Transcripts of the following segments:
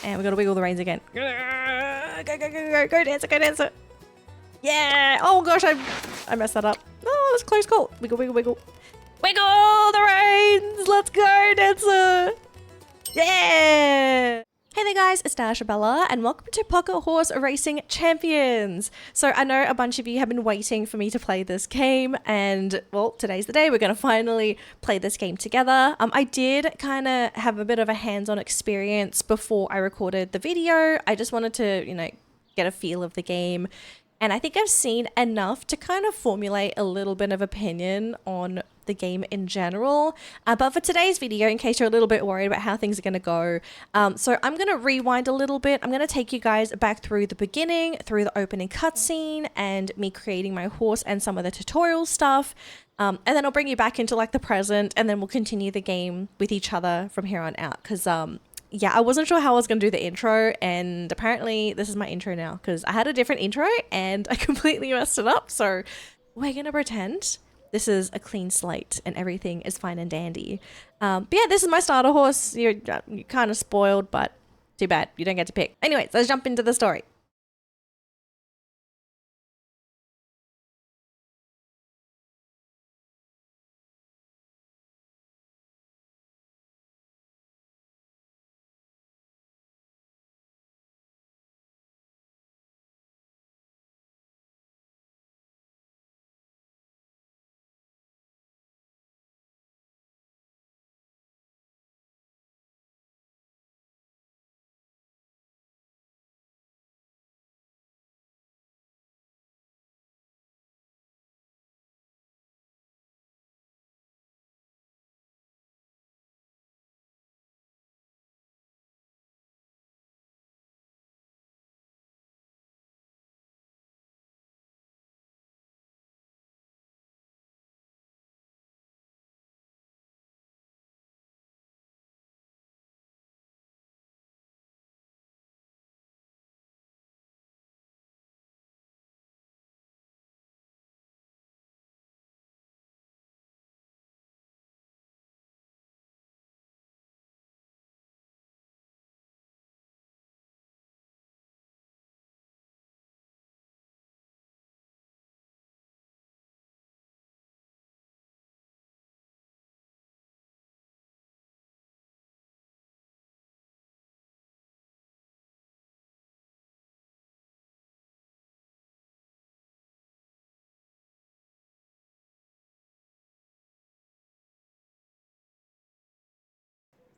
And we gotta wiggle the reins again. Go, go, go, go, go, Dancer, go, Dancer. Yeah. Oh gosh, I messed that up. Oh, that's a close call. Wiggle, wiggle, wiggle. Wiggle the reins. Let's go, Dancer. Yeah. Hey there guys, it's Dashabella and welcome to Pocket Horse Racing Champions. So I know a bunch of you have been waiting for me to play this game and well, today's the day we're going to finally play this game together. I did kind of have a bit of a hands-on experience before I recorded the video. I just wanted to, get a feel of the game. And I think I've seen enough to kind of formulate a little bit of opinion on the game in general. But for today's video, in case you're a little bit worried about how things are going to go, so I'm going to rewind a little bit. I'm going to take you guys back through the beginning, through the opening cutscene and me creating my horse and some of the tutorial stuff. And then I'll bring you back into like the present and then we'll continue the game with each other from here on out. Because yeah, I wasn't sure how I was going to do the intro and apparently this is my intro now because I had a different intro and I completely messed it up. So we're going to pretend this is a clean slate and everything is fine and dandy. But yeah, this is my starter horse. You're kind of spoiled, but too bad. You don't get to pick. Anyways, let's jump into the story.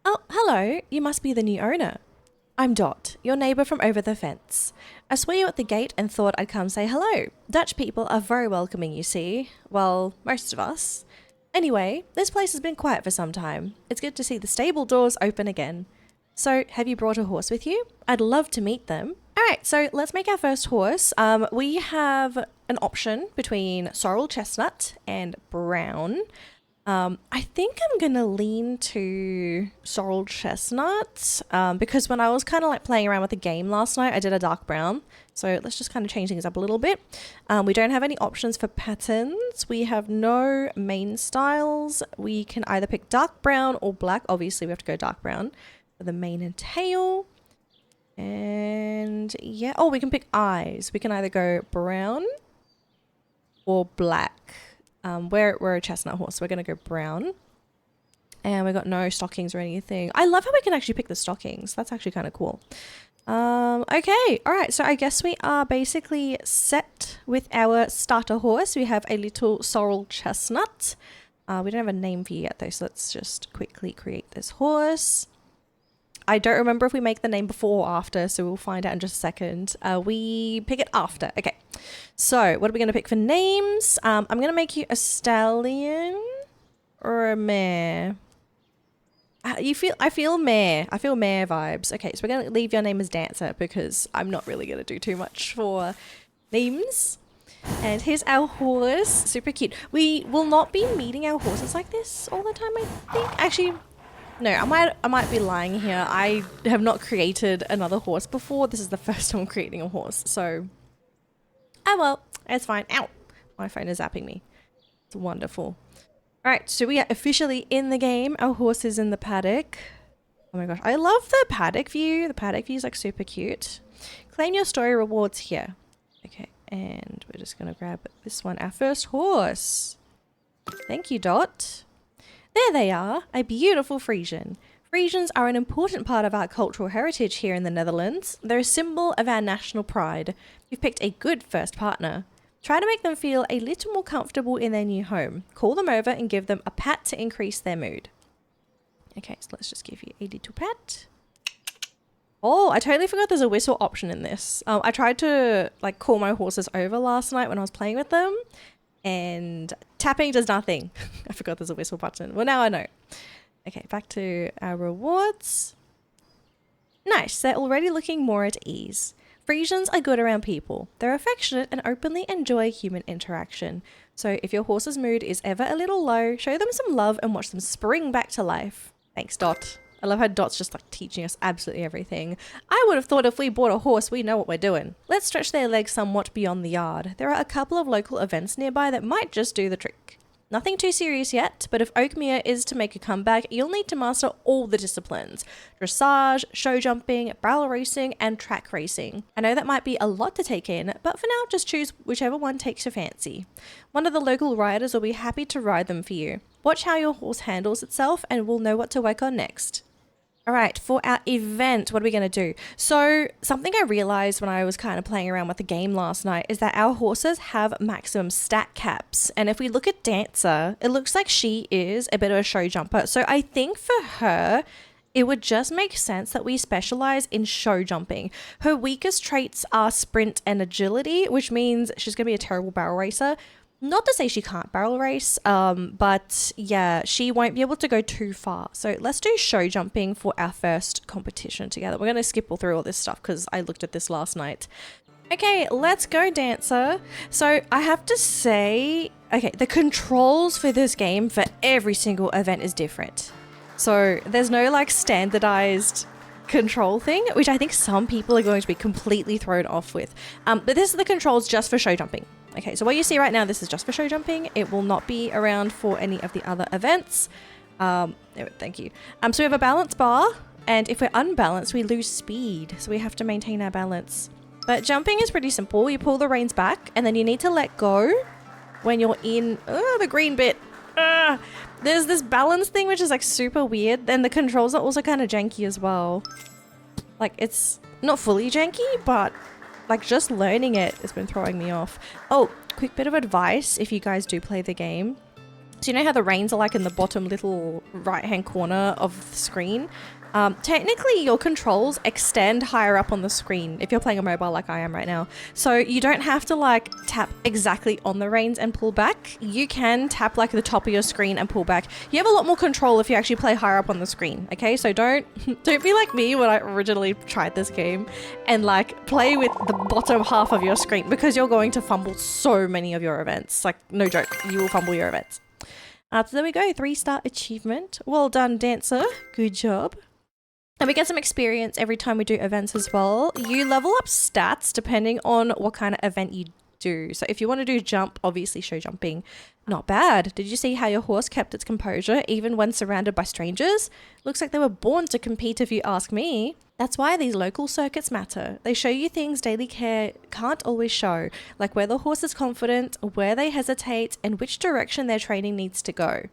Oh, hello. You must be the new owner. I'm Dot, your neighbour from over the fence. I saw you at the gate and thought I'd come say hello. Dutch people are very welcoming, you see. Well, most of us. Anyway, this place has been quiet for some time. It's good to see the stable doors open again. So, have you brought a horse with you? I'd love to meet them. Alright, so let's make our first horse. We have an option between sorrel chestnut and brown. I think I'm gonna lean to sorrel chestnut because when I was kind of like playing around with the game last night, I did a dark brown. So let's just kind of change things up a little bit. We don't have any options for patterns. We have no main styles. We can either pick dark brown or black. Obviously, we have to go dark brown for the mane and tail. And yeah, oh, we can pick eyes. We can either go brown or black. We're a chestnut horse, so we're going to go brown. And we got no stockings or anything. I love how we can actually pick the stockings. That's actually kind of cool. Okay, all right. So I guess we are basically set with our starter horse. We have a little sorrel chestnut. We don't have a name for you yet though, so let's just quickly create this horse. I don't remember if we make the name before or after, so we'll find out in just a second. We pick it after. Okay. So what are we going to pick for names? I'm going to make you a stallion or a mare. I feel mare. I feel mare vibes. Okay, so we're going to leave your name as Dancer because I'm not really going to do too much for names. And here's our horse. Super cute. We will not be meeting our horses like this all the time, I think. Actually, no, I might be lying here. I have not created another horse before. This is the first time I'm creating a horse, so... Oh well, it's fine. Ow! My phone is zapping me. It's wonderful. Alright, so we are officially in the game. Our horse is in the paddock. Oh my gosh, I love the paddock view. The paddock view is like super cute. Claim your story rewards here. Okay, and we're just gonna grab this one, our first horse. Thank you, Dot. There they are, a beautiful Friesian. Friesians are an important part of our cultural heritage here in the Netherlands. They're a symbol of our national pride. You've picked a good first partner. Try to make them feel a little more comfortable in their new home. Call them over and give them a pat to increase their mood. Okay, so let's just give you a little pat. Oh, I totally forgot there's a whistle option in this. I tried to like call my horses over last night when I was playing with them, and tapping does nothing. I forgot there's a whistle button. Well, now I know. Okay, back to our rewards. Nice, they're already looking more at ease. Friesians are good around people. They're affectionate and openly enjoy human interaction. So if your horse's mood is ever a little low, show them some love and watch them spring back to life. Thanks, Dot. I love how Dot's just like teaching us absolutely everything. I would have thought if we bought a horse, we know what we're doing. Let's stretch their legs somewhat beyond the yard. There are a couple of local events nearby that might just do the trick. Nothing too serious yet, but if Oakmere is to make a comeback, you'll need to master all the disciplines. Dressage, show jumping, barrel racing, and track racing. I know that might be a lot to take in, but for now, just choose whichever one takes your fancy. One of the local riders will be happy to ride them for you. Watch how your horse handles itself and we'll know what to work on next. All right, for our event, what are we going to do? So something I realized when I was kind of playing around with the game last night is that our horses have maximum stat caps. And if we look at Dancer, it looks like she is a bit of a show jumper. So I think for her, it would just make sense that we specialize in show jumping. Her weakest traits are sprint and agility, which means she's going to be a terrible barrel racer. Not to say she can't barrel race, but yeah, she won't be able to go too far. So let's do show jumping for our first competition together. We're going to skip all through all this stuff because I looked at this last night. Okay, let's go, Dancer. So I have to say, okay, the controls for this game for every single event is different. So there's no like standardized control thing, which I think some people are going to be completely thrown off with. But this is the controls just for show jumping. Okay, so what you see right now, this is just for show jumping. It will not be around for any of the other events. Thank you. So we have a balance bar, and if we're unbalanced, we lose speed. So we have to maintain our balance. But jumping is pretty simple. You pull the reins back, and then you need to let go when you're in the green bit. There's this balance thing, which is like super weird. Then the controls are also kind of janky as well. Like it's not fully janky, but like just learning it has been throwing me off. Oh, quick bit of advice if you guys do play the game. So you know how the reins are like in the bottom little right-hand corner of the screen? Technically your controls extend higher up on the screen if you're playing a mobile like I am right now. So you don't have to like tap exactly on the reins and pull back. You can tap like the top of your screen and pull back. You have a lot more control if you actually play higher up on the screen. Okay, so don't be like me when I originally tried this game and like play with the bottom half of your screen, because you're going to fumble so many of your events. Like no joke, you will fumble your events. So there we go, 3-star achievement. Well done, Dancer. Good job. And we get some experience every time we do events as well. You level up stats depending on what kind of event you do. So if you want to do jump, obviously show jumping, not bad. Did you see how your horse kept its composure even when surrounded by strangers? Looks like they were born to compete if you ask me. That's why these local circuits matter. They show you things daily care can't always show, like where the horse is confident, where they hesitate, and which direction their training needs to go.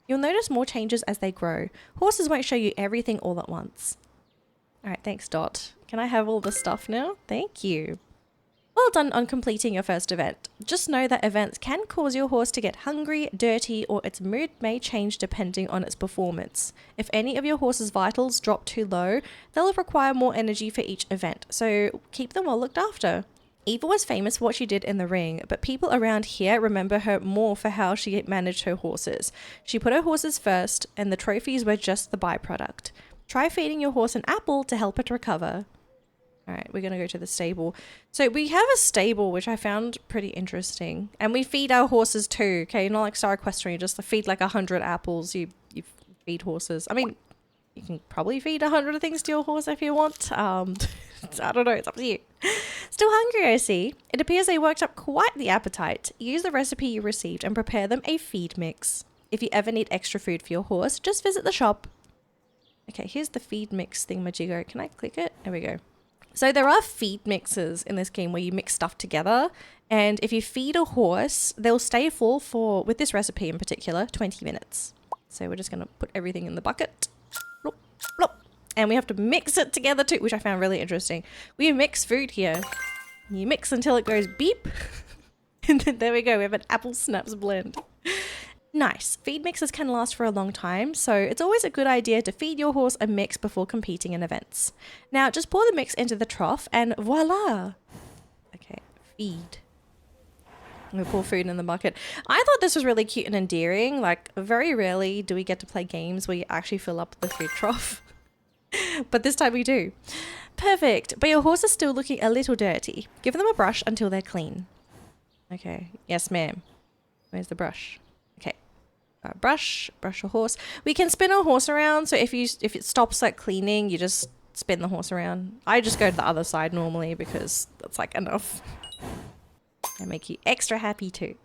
You'll notice more changes as they grow. Horses won't show you everything all at once. All right, thanks, Dot. Can I have all the stuff now? Thank you. Well done on completing your first event. Just know that events can cause your horse to get hungry, dirty, or its mood may change depending on its performance. If any of your horse's vitals drop too low, they'll require more energy for each event, so keep them well looked after. Eva was famous for what she did in the ring, but people around here remember her more for how she managed her horses. She put her horses first, and the trophies were just the byproduct. Try feeding your horse an apple to help it recover. All right, we're going to go to the stable. So we have a stable, which I found pretty interesting. And we feed our horses too, okay? Not like Star Equestrian, you just feed like 100 apples. You feed horses. I mean, you can probably feed 100 things to your horse if you want. I don't know, it's up to you. Still hungry, I see. It appears they worked up quite the appetite. Use the recipe you received and prepare them a feed mix. If you ever need extra food for your horse, just visit the shop. Okay, here's the feed mix thingamajigger. Can I click it? There we go. So there are feed mixes in this game where you mix stuff together. And if you feed a horse, they'll stay full for, with this recipe in particular, 20 minutes. So we're just going to put everything in the bucket. Blop, blop. And we have to mix it together too, which I found really interesting. We mix food here. You mix until it goes beep. And then there we go. We have an apple snaps blend. Nice. Feed mixes can last for a long time, so it's always a good idea to feed your horse a mix before competing in events. Now, just pour the mix into the trough and voila. Okay, feed. We pour food in the bucket. I thought this was really cute and endearing. Like, very rarely do we get to play games where you actually fill up the food trough. But this time we do. Perfect. But your horse is still looking a little dirty. Give them a brush until they're clean. Okay. Yes, ma'am. Where's the brush? Okay. Brush your horse. We can spin our horse around. So if it stops like cleaning, you just spin the horse around. I just go to the other side normally because that's like enough. And make you extra happy too.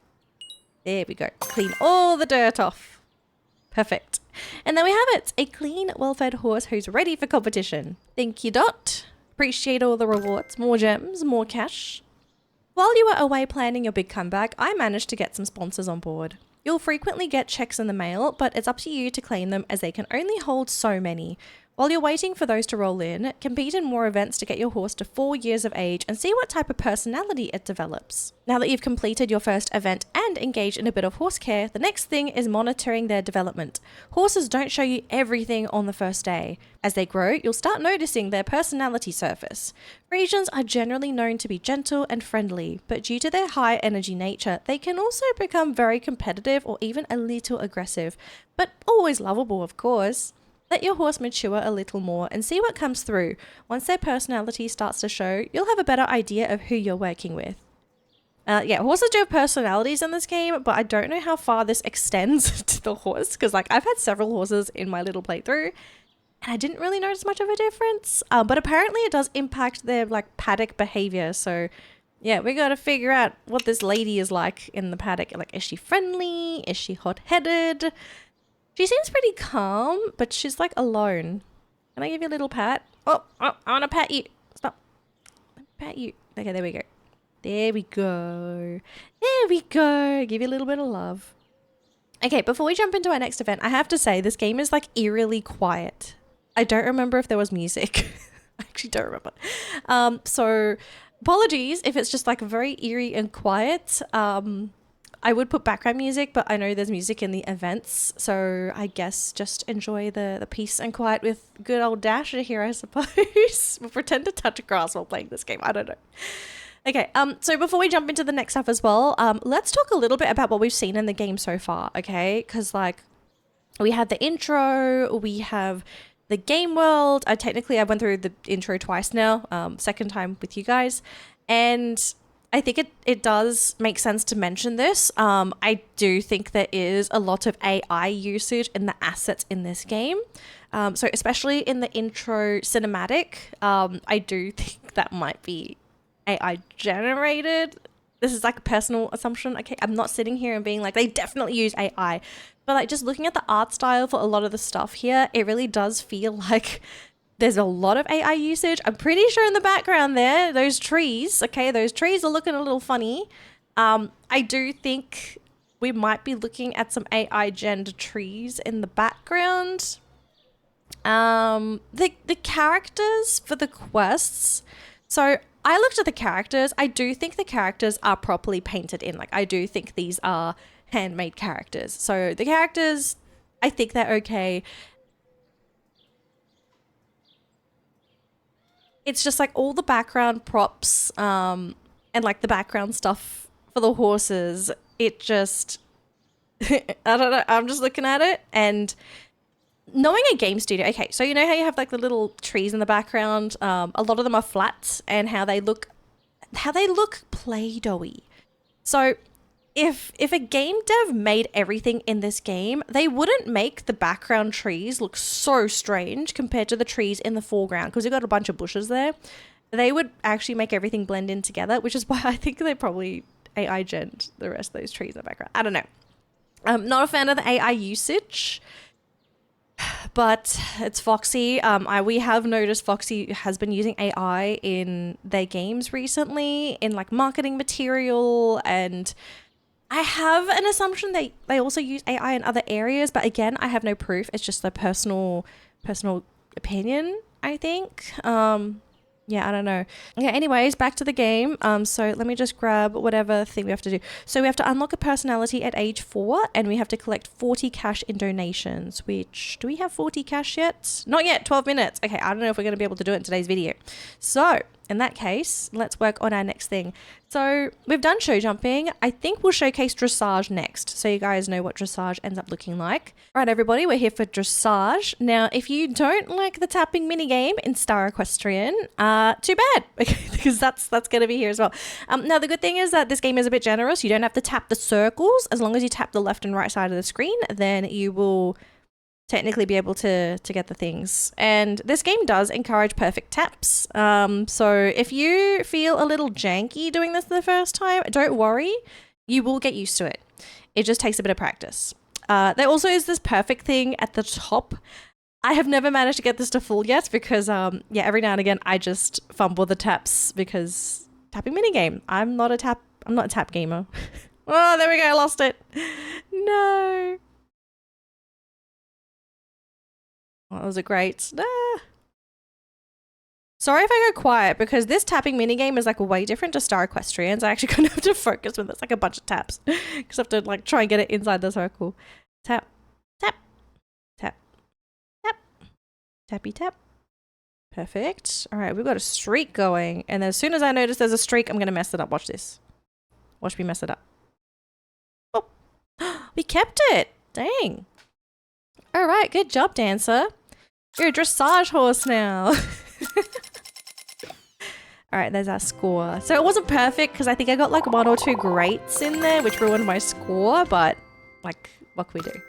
There we go. Clean all the dirt off. Perfect. And there we have it. A clean, well-fed horse who's ready for competition. Thank you, Dot. Appreciate all the rewards. More gems, more cash. While you were away planning your big comeback, I managed to get some sponsors on board. You'll frequently get checks in the mail, but it's up to you to claim them as they can only hold so many. While you're waiting for those to roll in, compete in more events to get your horse to 4 years of age and see what type of personality it develops. Now that you've completed your first event and engaged in a bit of horse care, the next thing is monitoring their development. Horses don't show you everything on the first day. As they grow, you'll start noticing their personality surface. Friesians are generally known to be gentle and friendly, but due to their high energy nature, they can also become very competitive or even a little aggressive, but always lovable, of course. Let your horse mature a little more and see what comes through. Once their personality starts to show, you'll have a better idea of who you're working with. Yeah, horses do have personalities in this game, but I don't know how far this extends to the horse because like I've had several horses in my little playthrough and I didn't really notice much of a difference. But apparently it does impact their like paddock behavior. So yeah, we got to figure out what this lady is like in the paddock. Like, is she friendly? Is she hot-headed? She seems pretty calm, but she's like alone. Can I give you a little pat? Oh, I want to pat you. Stop. Let me pat you. Okay, there we go. There we go. There we go. Give you a little bit of love. Okay, before we jump into our next event, I have to say this game is like eerily quiet. I don't remember if there was music. I actually don't remember. So apologies if it's just like very eerie and quiet. I would put background music, but I know there's music in the events, so I guess just enjoy the peace and quiet with good old Dasha here, I suppose. We'll pretend to touch grass while playing this game. I don't know. Okay, so before we jump into the next stuff as well, let's talk a little bit about what we've seen in the game so far, okay? Because, like, we had the intro, we have the game world. I went through the intro twice now, second time with you guys, and I think it does make sense to mention this. I do think there is a lot of AI usage in the assets in this game. So especially in the intro cinematic, I do think that might be AI generated. This is like a personal assumption. Okay, I'm not sitting here and being like, they definitely use AI. But like just looking at the art style for a lot of the stuff here, it really does feel like there's a lot of AI usage. I'm pretty sure in the background there, those trees, okay, those trees are looking a little funny. I do think we might be looking at some AI gendered trees in the background. The characters for the quests. So I looked at the characters. I do think the characters are properly painted in. Like, I do think these are handmade characters. So the characters, I think they're okay. It's just like all the background props and like the background stuff for the horses. It just, I don't know. I'm just looking at it and knowing a game studio. Okay, so you know how you have like the little trees in the background. A lot of them are flat and how they look Play-Doh-y. So if a game dev made everything in this game, they wouldn't make the background trees look so strange compared to the trees in the foreground because you've got a bunch of bushes there. They would actually make everything blend in together, which is why I think they probably AI gen'd the rest of those trees in the background. I don't know. I'm not a fan of the AI usage, but it's Foxie. We have noticed Foxie has been using AI in their games recently, in like marketing material, and I have an assumption that they also use AI in other areas, but again, I have no proof. It's just a personal opinion, I think. Yeah, I don't know. Okay, anyways, back to the game. So let me just grab whatever thing we have to do. So we have to unlock a personality at age 4, and we have to collect 40 cash in donations, which, do we have 40 cash yet? Not yet, 12 minutes. Okay, I don't know if we're going to be able to do it in today's video. So in that case, let's work on our next thing. So we've done show jumping. I think we'll showcase dressage next, so you guys know what dressage ends up looking like. All right, everybody, we're here for dressage. Now, if you don't like the tapping minigame in Star Equestrian, too bad, because that's going to be here as well. Now, the good thing is that this game is a bit generous. You don't have to tap the circles. As long as you tap the left and right side of the screen, then you will technically be able to get the things. And this game does encourage perfect taps. So if you feel a little janky doing this the first time, don't worry, you will get used to it. It just takes a bit of practice. There also is this perfect thing at the top. I have never managed to get this to full yet because yeah, every now and again I just fumble the taps because tapping minigame. I'm not a tap gamer. Oh, there we go, I lost it. No. Oh, that was a great. Sorry if I go quiet because this tapping minigame is like way different to Star Equestrians. I actually couldn't have to focus when it's like a bunch of taps because I have to like try and get it inside the circle. Tap, tap, tap, tap, tappy tap. Perfect. All right, we've got a streak going, and as soon as I notice there's a streak, I'm gonna mess it up. Watch this. Watch me mess it up. Oh, we kept it. Dang. All right, good job, Dancer. You're a dressage horse now. All right, there's our score. So it wasn't perfect because I think I got like 1 or 2 greats in there, which ruined my score, but like, what can we do?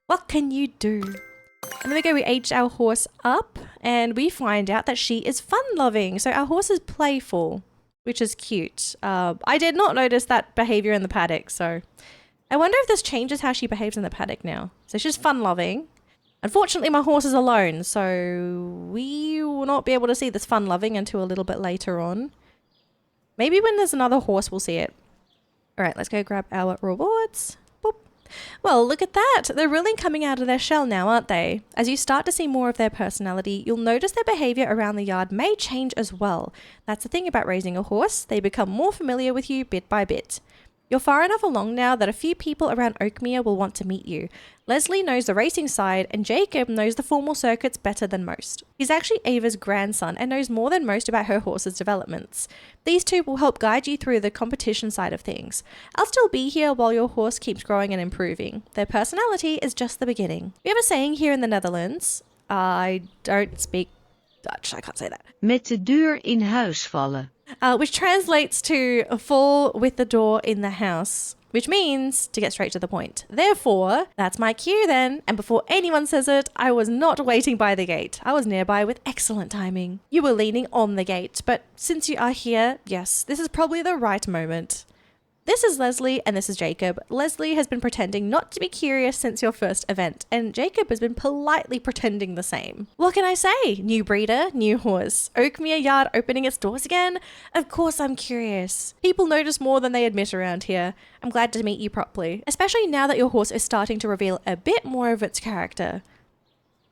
What can you do? And then we go, we age our horse up and we find out that she is fun-loving. So our horse is playful, which is cute. I did not notice that behavior in the paddock, so I wonder if this changes how she behaves in the paddock now. So she's fun-loving. Unfortunately, my horse is alone, so we will not be able to see this fun-loving until a little bit later on. Maybe when there's another horse, we'll see it. All right, let's go grab our rewards. Boop. Well, look at that. They're really coming out of their shell now, aren't they? As you start to see more of their personality, you'll notice their behavior around the yard may change as well. That's the thing about raising a horse. They become more familiar with you bit by bit. You're far enough along now that a few people around Oakmere will want to meet you. Leslie knows the racing side and Jacob knows the formal circuits better than most. He's actually Ava's grandson and knows more than most about her horse's developments. These two will help guide you through the competition side of things. I'll still be here while your horse keeps growing and improving. Their personality is just the beginning. We have a saying here in the Netherlands. I don't speak Dutch, I can't say that. Met de deur in huis vallen. Which translates to fall with the door in the house, which means to get straight to the point. Therefore, that's my cue then. And before anyone says it, I was not waiting by the gate. I was nearby with excellent timing. You were leaning on the gate, but since you are here, yes, this is probably the right moment. This is Leslie and this is Jacob. Leslie has been pretending not to be curious since your first event, and Jacob has been politely pretending the same. What can I say? New breeder, new horse. Oakmere Yard opening its doors again? Of course I'm curious. People notice more than they admit around here. I'm glad to meet you properly, especially now that your horse is starting to reveal a bit more of its character.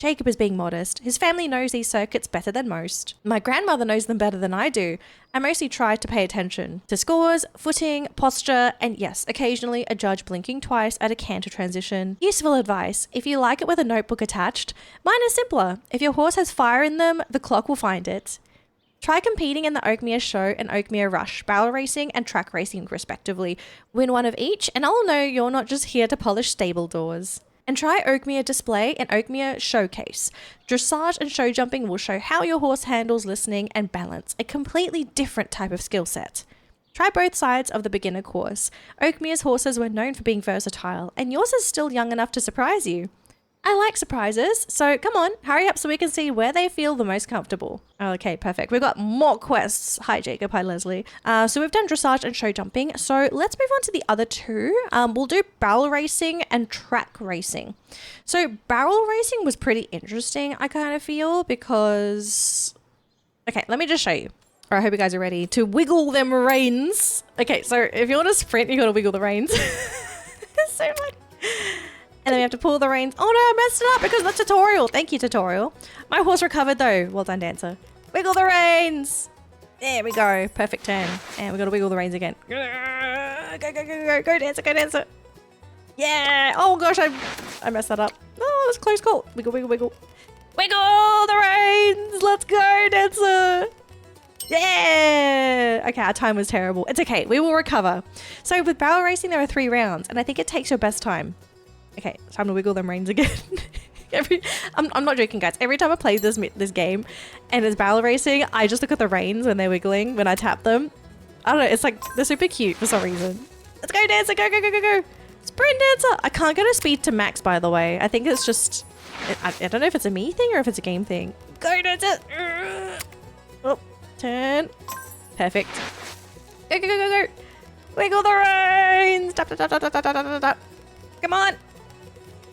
Jacob is being modest. His family knows these circuits better than most. My grandmother knows them better than I do. I mostly try to pay attention to scores, footing, posture, and yes, occasionally a judge blinking twice at a canter transition. Useful advice. If you like it with a notebook attached, mine is simpler. If your horse has fire in them, the clock will find it. Try competing in the Oakmere Show and Oakmere Rush, barrel racing and track racing respectively. Win one of each and I'll know you're not just here to polish stable doors. And try Oakmere Display and Oakmere Showcase. Dressage and show jumping will show how your horse handles listening and balance, a completely different type of skill set. Try both sides of the beginner course. Oakmere's horses were known for being versatile, and yours is still young enough to surprise you. I like surprises, so come on, hurry up so we can see where they feel the most comfortable. Okay, perfect. We've got more quests. Hi, Jacob. Hi, Leslie. So we've done dressage and show jumping. So let's move on to the other two. We'll do barrel racing and track racing. So barrel racing was pretty interesting, I kind of feel, because... Okay, let me just show you. All right, I hope you guys are ready to wiggle them reins. Okay, so if you want to sprint, you got to wiggle the reins. It's so funny. And then we have to pull the reins. Oh no, I messed it up because of the tutorial. Thank you, tutorial. My horse recovered though. Well done, Dancer. Wiggle the reins. There we go. Perfect turn. And we got to wiggle the reins again. Go, go, go, go, go, Dancer, go, Dancer. Yeah. Oh gosh, I messed that up. Oh, that was a close call. Wiggle, wiggle, wiggle. Wiggle the reins. Let's go, Dancer. Yeah. Okay, our time was terrible. It's okay. We will recover. So with barrel racing, there are 3 rounds, and I think it takes your best time. Okay, time to wiggle them reins again. I'm not joking, guys. Every time I play this game and it's barrel racing, I just look at the reins when they're wiggling, when I tap them. I don't know, it's like, they're super cute for some reason. Let's go, Dancer, go, go, go, go, go. Sprint, Dancer. I can't get a speed to max, by the way. I think it's just, I don't know if it's a me thing or if it's a game thing. Go, Dancer. Oh, turn. Perfect. Go, go, go, go, go. Wiggle the reins. Tap, tap, tap, tap, tap, tap, tap, tap. Come on.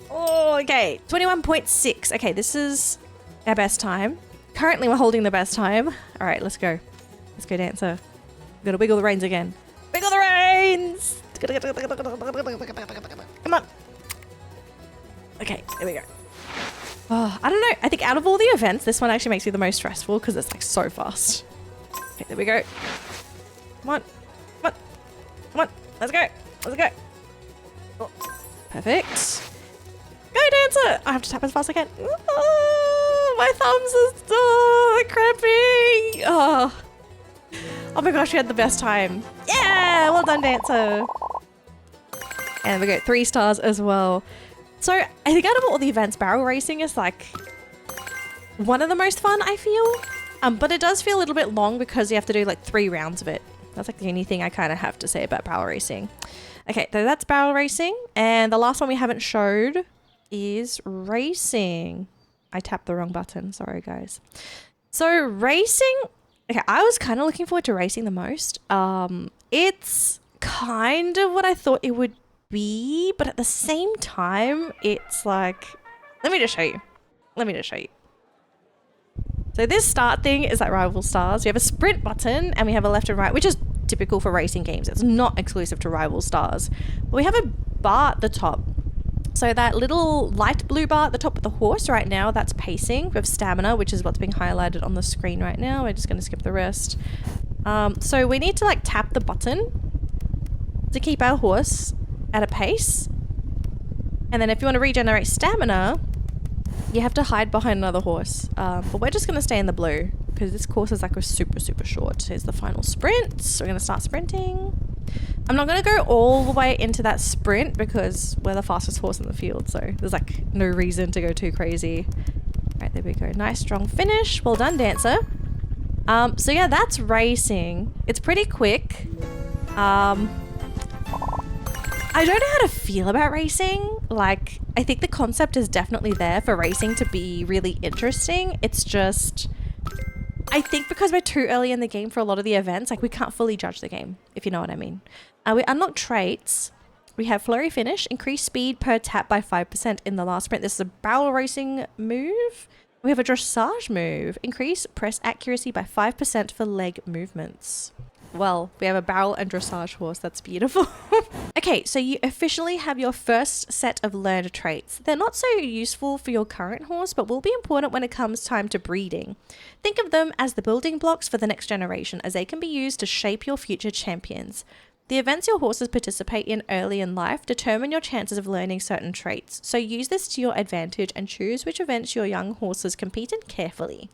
Oh, okay. 21.6. Okay, this is our best time. Currently, we're holding the best time. All right, let's go. Let's go, Dancer. We've got to wiggle the reins again. Wiggle the reins! Come on. Okay, there we go. Oh, I don't know. I think out of all the events, this one actually makes me the most stressful because it's like so fast. Okay, there we go. Come on. Come on. Come on. Let's go. Let's go. Oh, perfect. Go, Dancer! I have to tap as fast as I can. Oh, my thumbs are cramping. Oh my gosh, we had the best time. Yeah, well done, Dancer. And we got 3 stars as well. So I think out of all the events, barrel racing is like one of the most fun, I feel. But it does feel a little bit long because you have to do like 3 rounds of it. That's like the only thing I kind of have to say about barrel racing. Okay, so that's barrel racing. And the last one we haven't showed is racing. I tapped the wrong button. Sorry, guys. So racing. Okay, I was kind of looking forward to racing the most. It's kind of what I thought it would be, but at the same time, it's like, let me just show you. Let me just show you. So this start thing is like Rival Stars. We have a sprint button and we have a left and right, which is typical for racing games. It's not exclusive to Rival Stars. But we have a bar at the top. So that little light blue bar at the top of the horse right now, that's pacing. We have stamina, which is what's being highlighted on the screen right now. We're just going to skip the rest. So we need to like tap the button to keep our horse at a pace. And then if you want to regenerate stamina, you have to hide behind another horse. But we're just going to stay in the blue because this course is like a super, super short. Here's the final sprint. So we're going to start sprinting. I'm not going to go all the way into that sprint because we're the fastest horse in the field. So there's like no reason to go too crazy. All right, there we go. Nice, strong finish. Well done, Dancer. So yeah, that's racing. It's pretty quick. I don't know how to feel about racing. Like, I think the concept is definitely there for racing to be really interesting. It's just, I think because we're too early in the game for a lot of the events, like we can't fully judge the game, if you know what I mean. We unlock traits. We have flurry finish, increase speed per tap by 5% in the last sprint. This is a barrel racing move. We have a dressage move, increase press accuracy by 5% for leg movements. Well, we have a barrel and dressage horse. That's beautiful. Okay, so you officially have your first set of learned traits. They're not so useful for your current horse, but will be important when it comes time to breeding. Think of them as the building blocks for the next generation, as they can be used to shape your future champions. The events your horses participate in early in life determine your chances of learning certain traits, so use this to your advantage and choose which events your young horses compete in carefully.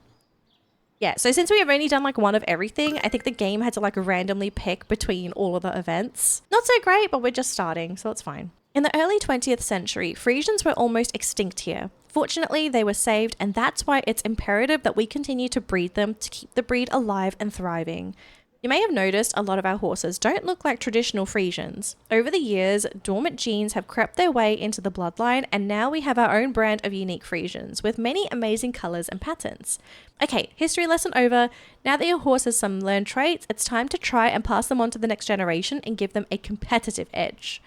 Yeah, so since we have only done like one of everything, I think the game had to like randomly pick between all of the events. Not so great, but we're just starting, so it's fine. In the early 20th century, Friesians were almost extinct here. Fortunately, they were saved, and that's why it's imperative that we continue to breed them to keep the breed alive and thriving. You may have noticed a lot of our horses don't look like traditional Friesians. Over the years, dormant genes have crept their way into the bloodline, and now we have our own brand of unique Friesians with many amazing colours and patterns. Okay, history lesson over. Now that your horse has some learned traits, it's time to try and pass them on to the next generation and give them a competitive edge.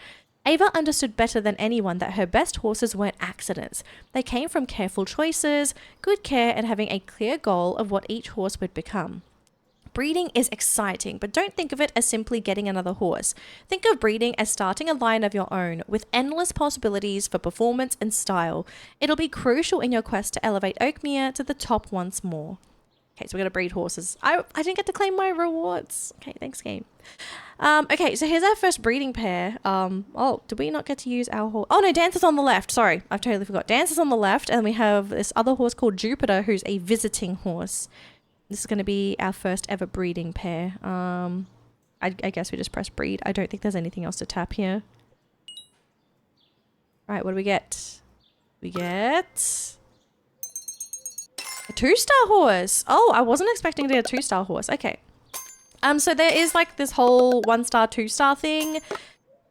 Ava understood better than anyone that her best horses weren't accidents. They came from careful choices, good care, and having a clear goal of what each horse would become. Breeding is exciting, but don't think of it as simply getting another horse. Think of breeding as starting a line of your own, with endless possibilities for performance and style. It'll be crucial in your quest to elevate Oakmere to the top once more. Okay, so we're going to breed horses. I didn't get to claim my rewards. Okay, thanks, game. Okay, so here's our first breeding pair. Oh, did we not get to use our horse? Oh, no, Dancer's on the left. Sorry, I've totally forgot. Dancer's on the left, and we have this other horse called Jupiter, who's a visiting horse. This is going to be our first ever breeding pair. I guess we just press breed. I don't think there's anything else to tap here. Right, what do we get? We get a 2-star horse. Oh, I wasn't expecting to get a 2-star horse. Okay. So there is like this whole 1-star, 2-star thing.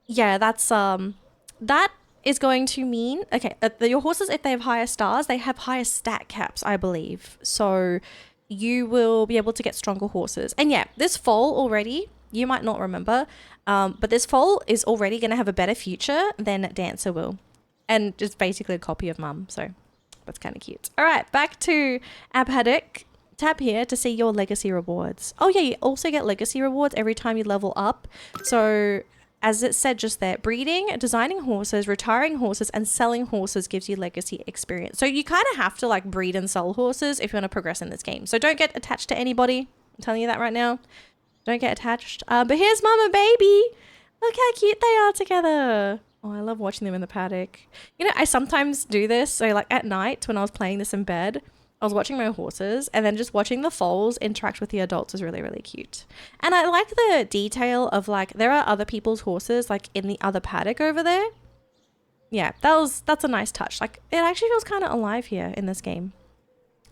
Yeah, that's that is going to mean, okay, your horses, if they have higher stars, they have higher stat caps, I believe. So you will be able to get stronger horses. And yeah, this foal already, you might not remember, but this foal is already going to have a better future than Dancer will. And just basically a copy of Mum, so that's kind of cute. All right, back to our paddock. Tap here to see your legacy rewards. Oh yeah, you also get legacy rewards every time you level up. So as it said just there, breeding, designing horses, retiring horses, and selling horses gives you legacy experience. So you kind of have to like breed and sell horses if you want to progress in this game. So don't get attached to anybody. I'm telling you that right now. Don't get attached. But here's Mum and Baby. Look how cute they are together. Oh, I love watching them in the paddock. You know, I sometimes do this. So like at night when I was playing this in bed, I was watching my horses, and then just watching the foals interact with the adults is really, really cute. And I like the detail of like, there are other people's horses like in the other paddock over there. Yeah, that's a nice touch. Like it actually feels kind of alive here in this game.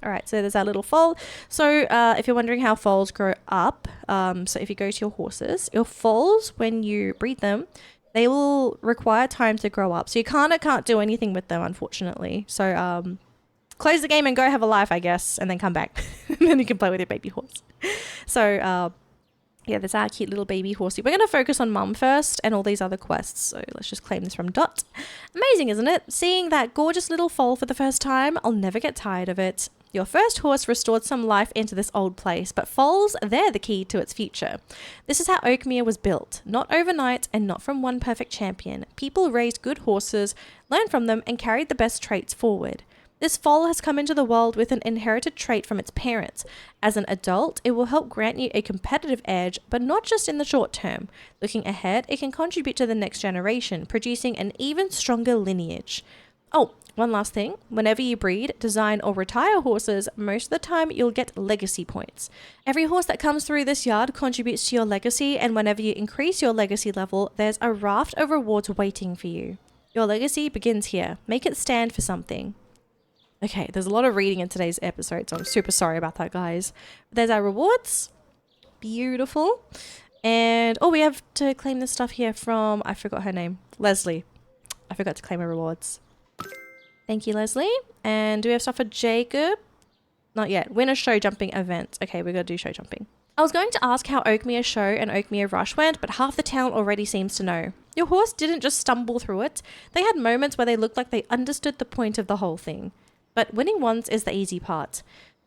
All right, so there's our little foal. So if you're wondering how foals grow up, so if you go to your horses, your foals, when you breed them, they will require time to grow up. So you can't do anything with them, unfortunately. So close the game and go have a life, I guess, and then come back. And then you can play with your baby horse. So yeah, there's our cute little baby horsey. We're going to focus on Mum first and all these other quests. So let's just claim this from Dot. Amazing, isn't it? Seeing that gorgeous little foal for the first time, I'll never get tired of it. Your first horse restored some life into this old place, but foals, they're the key to its future. This is how Oakmere was built, not overnight and not from one perfect champion. People raised good horses, learned from them, and carried the best traits forward. This foal has come into the world with an inherited trait from its parents. As an adult, it will help grant you a competitive edge, but not just in the short term. Looking ahead, it can contribute to the next generation, producing an even stronger lineage. Oh, one last thing. Whenever you breed, design, or retire horses, most of the time you'll get legacy points. Every horse that comes through this yard contributes to your legacy, and whenever you increase your legacy level, there's a raft of rewards waiting for you. Your legacy begins here. Make it stand for something. Okay, there's a lot of reading in today's episode, so I'm super sorry about that, guys. There's our rewards. Beautiful. And, oh, we have to claim this stuff here from, I forgot her name, Leslie. I forgot to claim her rewards. Thank you, Leslie. And do we have stuff for Jacob? Not yet. Win a show jumping event. Okay, we're going to do show jumping. I was going to ask how Oakmere Show and Oakmere Rush went, but half the town already seems to know. Your horse didn't just stumble through it. They had moments where they looked like they understood the point of the whole thing. But winning once is the easy part.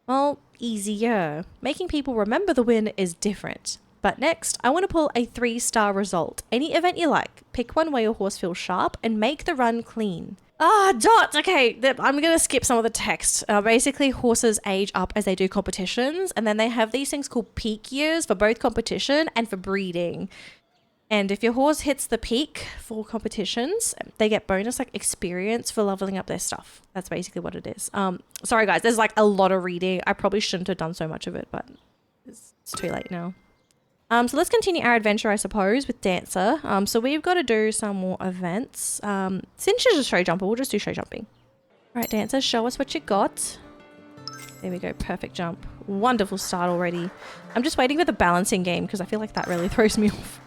Well, easier. Making people remember the win is different. But next, I want to pull a 3-star result. Any event you like. Pick one where your horse feels sharp and make the run clean. Dot! Okay, I'm going to skip some of the text. Basically, horses age up as they do competitions, and then they have these things called peak years for both competition and for breeding. And if your horse hits the peak for competitions, they get bonus like experience for leveling up their stuff. That's basically what it is. Sorry guys, there's like a lot of reading. I probably shouldn't have done so much of it, but it's too late now. So let's continue our adventure, I suppose, with Dancer. So we've got to do some more events. Since she's a show jumper, we'll just do show jumping. All right, Dancer, show us what you got. There we go. Perfect jump. Wonderful start already. I'm just waiting for the balancing game because I feel like that really throws me off.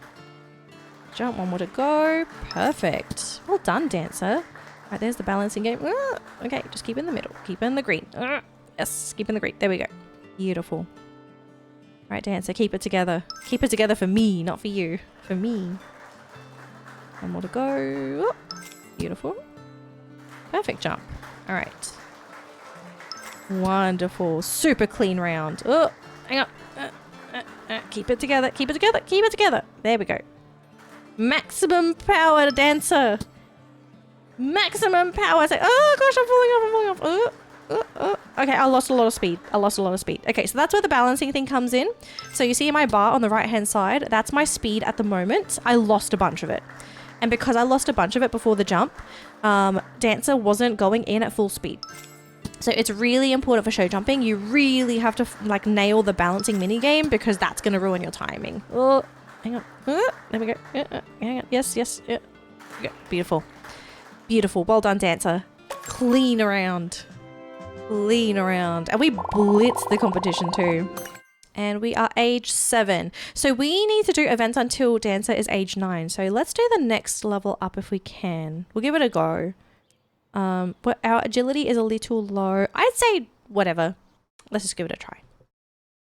Jump, one more to go. Perfect. Well done, Dancer. Right, there's the balancing game. Okay, just keep in the middle. Keep in the green. Yes, keep in the green. There we go. Beautiful. Right, Dancer, keep it together. Keep it together for me, not for you. For me. One more to go. Beautiful. Perfect jump. All right. Wonderful. Super clean round. Oh, hang on. Keep it together. Keep it together. Keep it together. There we go. Maximum power, Dancer. Maximum power. Say, oh gosh, I'm falling off. I'm falling off. Okay, I lost a lot of speed. Okay, so that's where the balancing thing comes in. So you see my bar on the right hand side, that's my speed at the moment. I lost a bunch of it. And because I lost a bunch of it before the jump, Dancer wasn't going in at full speed. So it's really important for show jumping. You really have to like nail the balancing mini game because that's going to ruin your timing. Oh, hang on. There we go. Hang on. Yes. Yeah. Beautiful. Beautiful. Well done, Dancer. Clean around. And we blitz the competition too. And we are age 7. So we need to do events until Dancer is age 9. So let's do the next level up if we can. We'll give it a go. But our agility is a little low. I'd say whatever. Let's just give it a try.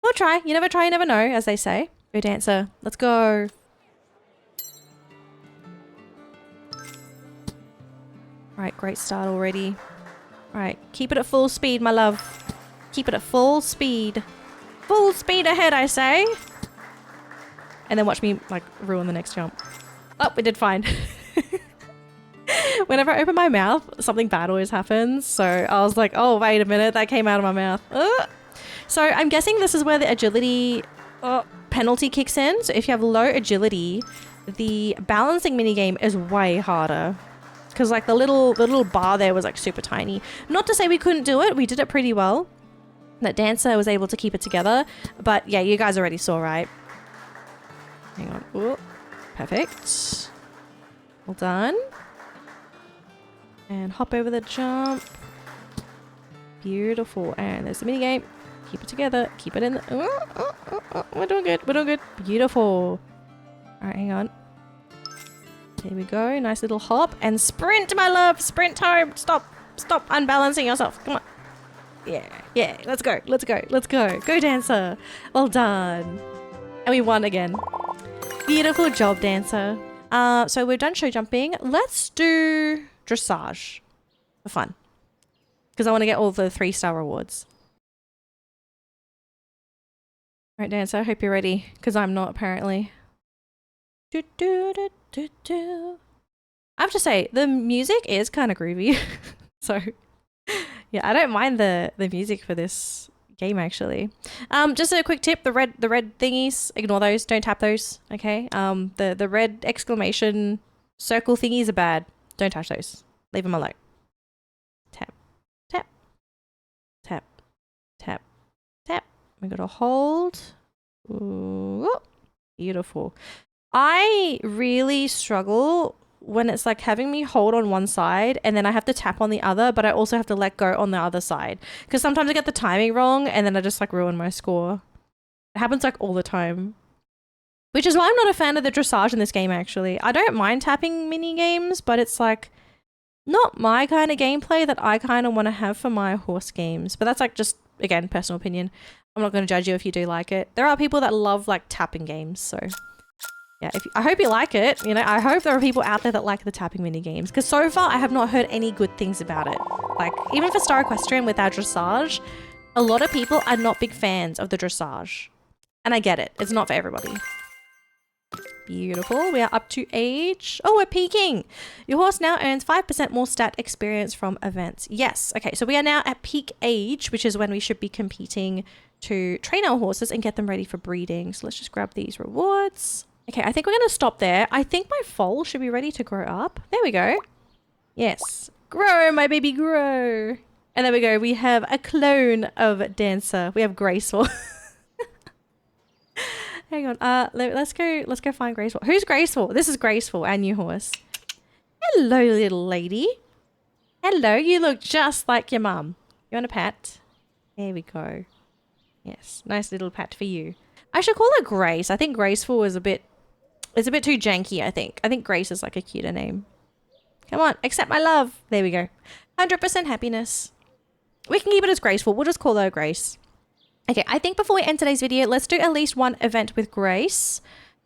We'll try. You never try, you never know, as they say. Go, Dancer. Let's go. Right, great start already. Right, keep it at full speed, my love. Keep it at full speed. Full speed ahead, I say. And then watch me, like, ruin the next jump. Oh, we did fine. Whenever I open my mouth, something bad always happens. So I was like, oh, wait a minute. That came out of my mouth. So I'm guessing this is where the agility penalty kicks in. So if you have low agility, the balancing minigame is way harder. Because like the little bar there was like super tiny. Not to say we couldn't do it. We did it pretty well. That Dancer was able to keep it together. But yeah, you guys already saw, right? Hang on. Ooh, perfect. Well done. And hop over the jump. Beautiful. And there's the minigame. Keep it together. Keep it in the... We're doing good. We're doing good. Beautiful. Alright, hang on. There we go. Nice little hop. And sprint, my love. Sprint home. Stop. Stop unbalancing yourself. Come on. Yeah. Let's go. Go, Dancer. Well done. And we won again. Beautiful job, Dancer. So we've done show jumping. Let's do dressage for fun. Because I want to get all the 3-star rewards. All right, Dancer. I hope you're ready. Because I'm not, apparently. I have to say, the music is kind of groovy. So, yeah, I don't mind the music for this game, actually. Just a quick tip, the red thingies, ignore those, don't tap those, okay? The red exclamation circle thingies are bad. Don't touch those. Leave them alone. Tap, tap, tap, tap, tap. We got to hold. Ooh, beautiful. I really struggle when it's like having me hold on one side and then I have to tap on the other, but I also have to let go on the other side. Because sometimes I get the timing wrong and then I just like ruin my score. It happens like all the time. Which is why I'm not a fan of the dressage in this game, actually. I don't mind tapping mini games, but it's like not my kind of gameplay that I kind of want to have for my horse games. But that's like just, again, personal opinion. I'm not going to judge you if you do like it. There are people that love like tapping games, so... yeah, I hope you like it. You know, I hope there are people out there that like the tapping mini games because so far I have not heard any good things about it. Like even for Star Equestrian with our dressage, a lot of people are not big fans of the dressage. And I get it. It's not for everybody. Beautiful. We are up to age. Oh, we're peaking. Your horse now earns 5% more stat experience from events. Yes. Okay, so we are now at peak age, which is when we should be competing to train our horses and get them ready for breeding. So let's just grab these rewards. Okay, I think we're going to stop there. I think my foal should be ready to grow up. There we go. Yes. Grow, my baby, grow. And there we go. We have a clone of Dancer. We have Graceful. Hang on. Let's go find Graceful. Who's Graceful? This is Graceful, our new horse. Hello, little lady. Hello, you look just like your mum. You want a pat? There we go. Yes, nice little pat for you. I should call her Grace. I think Graceful is it's a bit too janky, I think. I think Grace is like a cuter name. Come on, accept my love. There we go. 100% happiness. We can keep it as Graceful. We'll just call her Grace. Okay, I think before we end today's video, let's do at least one event with Grace.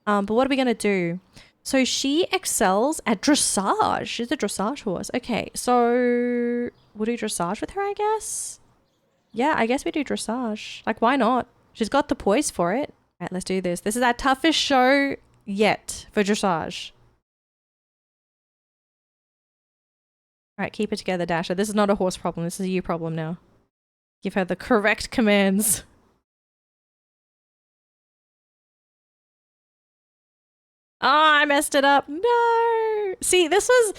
But what are we going to do? So she excels at dressage. She's a dressage horse. Okay, so we'll do dressage with her, I guess. Yeah, I guess we do dressage. Like, why not? She's got the poise for it. All right, let's do this. This is our toughest show yet for dressage. All right, keep it together, Dasha. This is not a horse problem. This is a you problem now. Give her the correct commands. Oh, I messed it up. No. See, this was...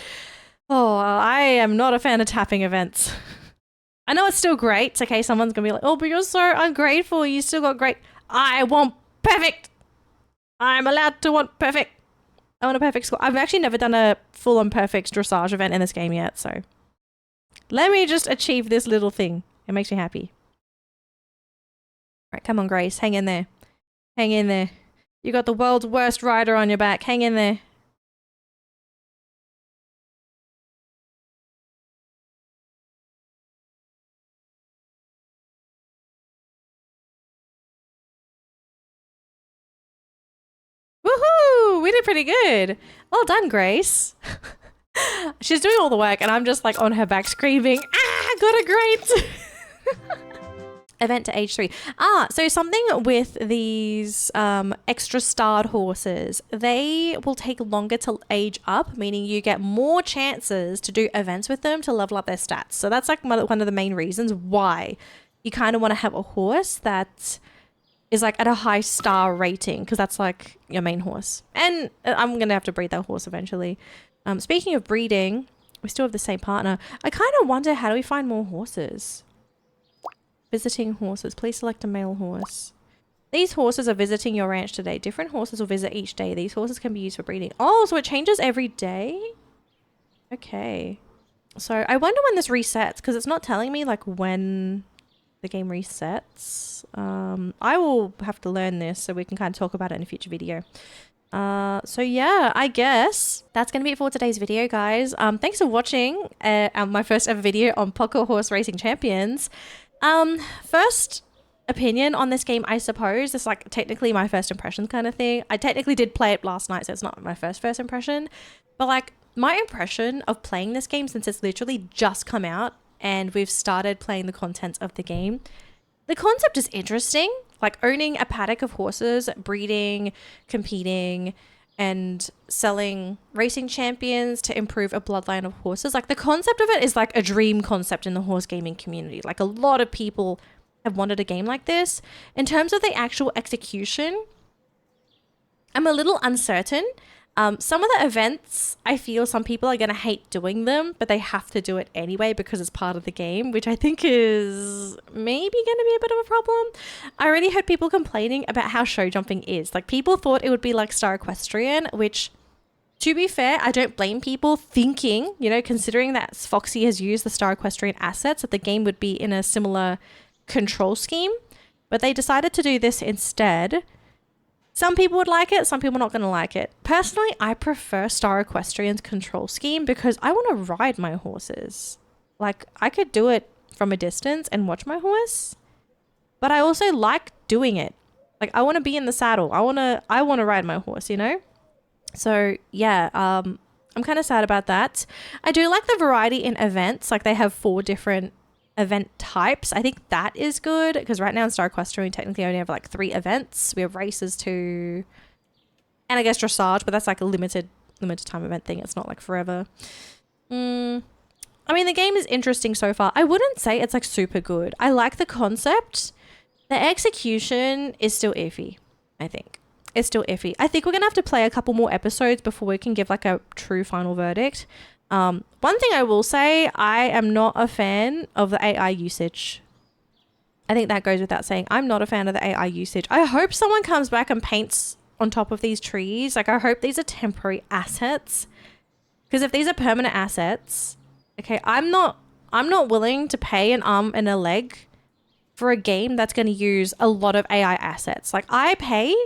Oh, I am not a fan of tapping events. I know it's still great. Okay, someone's going to be like, oh, but you're so ungrateful. You still got great. I want perfect. I'm allowed to want perfect. I want a perfect score. I've actually never done a full-on perfect dressage event in this game yet, so... Let me just achieve this little thing. It makes me happy. All right, come on, Grace. Hang in there. Hang in there. You got the world's worst rider on your back. Hang in there. Woohoo! We did pretty good. Well done, Grace. She's doing all the work and I'm just like on her back screaming, ah, got a great event to age 3. So something with these extra starred horses, they will take longer to age up, meaning you get more chances to do events with them to level up their stats. So that's like one of the main reasons why you kind of want to have a horse that is like at a high star rating, because that's like your main horse. And I'm going to have to breed that horse eventually. Speaking of breeding, we still have the same partner. I kind of wonder, how do we find more horses? Visiting horses. Please select a male horse. These horses are visiting your ranch today. Different horses will visit each day. These horses can be used for breeding. Oh, so it changes every day? Okay. So I wonder when this resets, because it's not telling me like when the game resets. I will have to learn this so we can kind of talk about it in a future video. So yeah, I guess that's going to be it for today's video, guys. Thanks for watching my first ever video on Pocket Horse Racing Champions. First opinion on this game, I suppose. It's like technically my first impression kind of thing. I technically did play it last night, so it's not my first impression. But like my impression of playing this game, since it's literally just come out and we've started playing the contents of the game, the concept is interesting. Like owning a paddock of horses, breeding, competing, and selling racing champions to improve a bloodline of horses. Like the concept of it is like a dream concept in the horse gaming community. Like a lot of people have wanted a game like this. In terms of the actual execution, I'm a little uncertain. Some of the events, I feel some people are going to hate doing them, but they have to do it anyway because it's part of the game, which I think is maybe going to be a bit of a problem. I already heard people complaining about how show jumping is. Like people thought it would be like Star Equestrian, which, to be fair, I don't blame people thinking, you know, considering that Foxie has used the Star Equestrian assets, that the game would be in a similar control scheme, but they decided to do this instead. Some people would like it, some people are not going to like it. Personally, I prefer Star Equestrian's control scheme because I want to ride my horses. Like, I could do it from a distance and watch my horse, but I also like doing it. Like, I want to be in the saddle. I want to ride my horse, you know? So, yeah, I'm kind of sad about that. I do like the variety in events. Like, they have 4 different event types. I think that is good because right now in Star Equestrian we technically only have like 3 events. We have races too, and I guess dressage, but that's like a limited time event thing. It's not like forever. I mean, the game is interesting so far. I wouldn't say it's like super good. I like the concept. The execution is still iffy. I think it's still iffy. I think we're gonna have to play a couple more episodes before we can give like a true final verdict. One thing I will say, I am not a fan of the AI usage. I think that goes without saying. I'm not a fan of the AI usage. I hope someone comes back and paints on top of these trees. Like, I hope these are temporary assets. Because if these are permanent assets, okay, I'm not willing to pay an arm and a leg for a game that's going to use a lot of AI assets. Like, I pay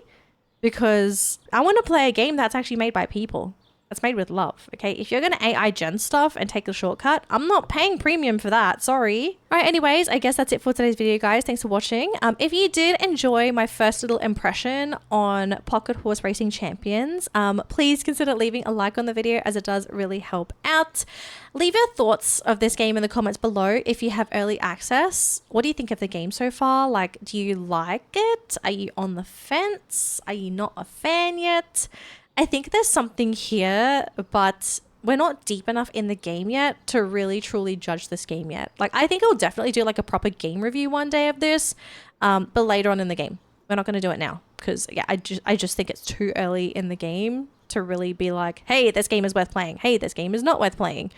because I want to play a game that's actually made by people. That's made with love, okay? If you're going to AI gen stuff and take the shortcut, I'm not paying premium for that, sorry. All right, anyways, I guess that's it for today's video, guys. Thanks for watching. If you did enjoy my first little impression on Pocket Horse Racing Champions, please consider leaving a like on the video, as it does really help out. Leave your thoughts of this game in the comments below if you have early access. What do you think of the game so far? Like, do you like it? Are you on the fence? Are you not a fan yet? I think there's something here, but we're not deep enough in the game yet to really truly judge this game yet. Like, I think I'll definitely do like a proper game review one day of this, but later on in the game. We're not going to do it now because, yeah, I just think it's too early in the game to really be like, hey, this game is worth playing. Hey, this game is not worth playing.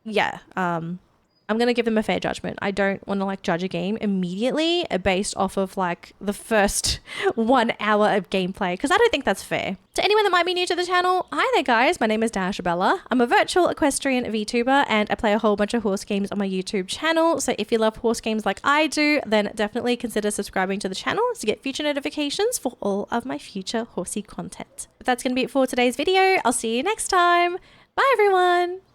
Yeah, I'm going to give them a fair judgment. I don't want to like judge a game immediately based off of like the first 1 hour of gameplay, because I don't think that's fair. To anyone that might be new to the channel, hi there guys, my name is Dashabella. I'm a virtual equestrian VTuber and I play a whole bunch of horse games on my YouTube channel. So if you love horse games like I do, then definitely consider subscribing to the channel to get future notifications for all of my future horsey content. But that's going to be it for today's video. I'll see you next time. Bye everyone.